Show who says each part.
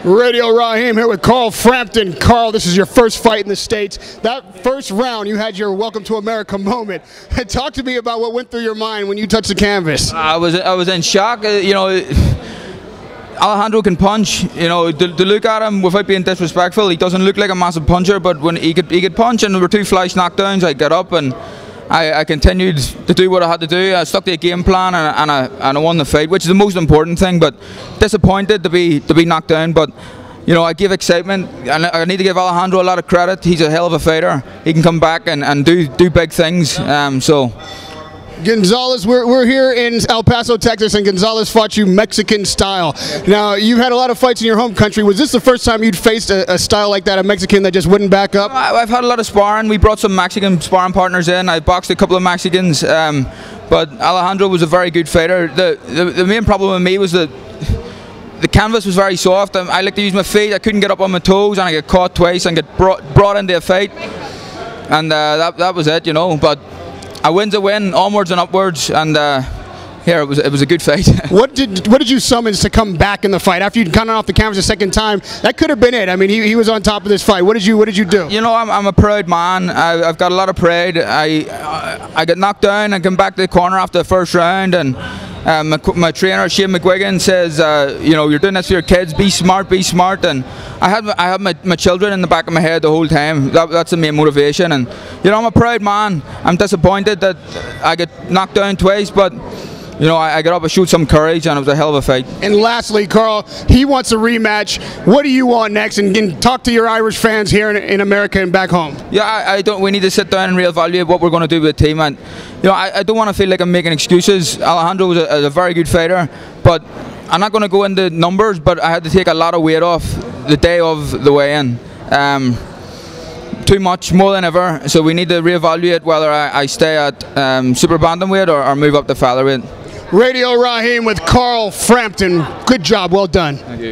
Speaker 1: Radio Raheem here with Carl Frampton. Carl, this is your first fight in the States. That first round, you had your Welcome to America moment. Talk to me about what went through your mind when you touched the canvas.
Speaker 2: I was in shock. You know, Alejandro can punch. You know, to look at him without being disrespectful, he doesn't look like a massive puncher. But when he could punch, and there were 2 flash knockdowns, I got up and I continued to do what I had to do. I stuck to a game plan and I won the fight, which is the most important thing. But disappointed to be knocked down. But you know, I give excitement, and I need to give Alejandro a lot of credit. He's a hell of a fighter. He can come back and do big things.
Speaker 1: Gonzalez, we're here in El Paso, Texas, and Gonzalez fought you Mexican style. Now, you've had a lot of fights in your home country. Was this the first time you'd faced a style like that, a Mexican that just wouldn't back up?
Speaker 2: I've had a lot of sparring. We brought some Mexican sparring partners in. I boxed a couple of Mexicans, but Alejandro was a very good fighter. The main problem with me was that the canvas was very soft. I like to use my feet. I couldn't get up on my toes, and I get caught twice and get brought into a fight. And that was it, you know. But a win's a win, onwards and upwards, and here it was a good fight.
Speaker 1: What did you summons to come back in the fight after you'd gone off the canvas a second time? That could have been it. I mean, he was on top of this fight. What did you do?
Speaker 2: You know, I'm a proud man. I've got a lot of pride. I got knocked down and come back to the corner after the first round, and my trainer Shane McGuigan says, you know, you're doing this for your kids. Be smart, and I had my children in the back of my head the whole time. That's the main motivation, and you know, I'm a proud man. I'm disappointed that I got knocked down twice, but you know, I got up and showed some courage, and it was a hell of a fight.
Speaker 1: And lastly, Carl, he wants a rematch. What do you want next? And talk to your Irish fans here in America and back home.
Speaker 2: Yeah, we need to sit down and reevaluate what we're going to do with the team. And you know, I don't want to feel like I'm making excuses. Alejandro was a very good fighter, but I'm not going to go into numbers. But I had to take a lot of weight off the day of the weigh-in. Too much, more than ever. So we need to reevaluate whether I stay at super bantamweight or move up to featherweight.
Speaker 1: Radio Raheem with Carl Frampton. Good job, well done.
Speaker 2: Thank you.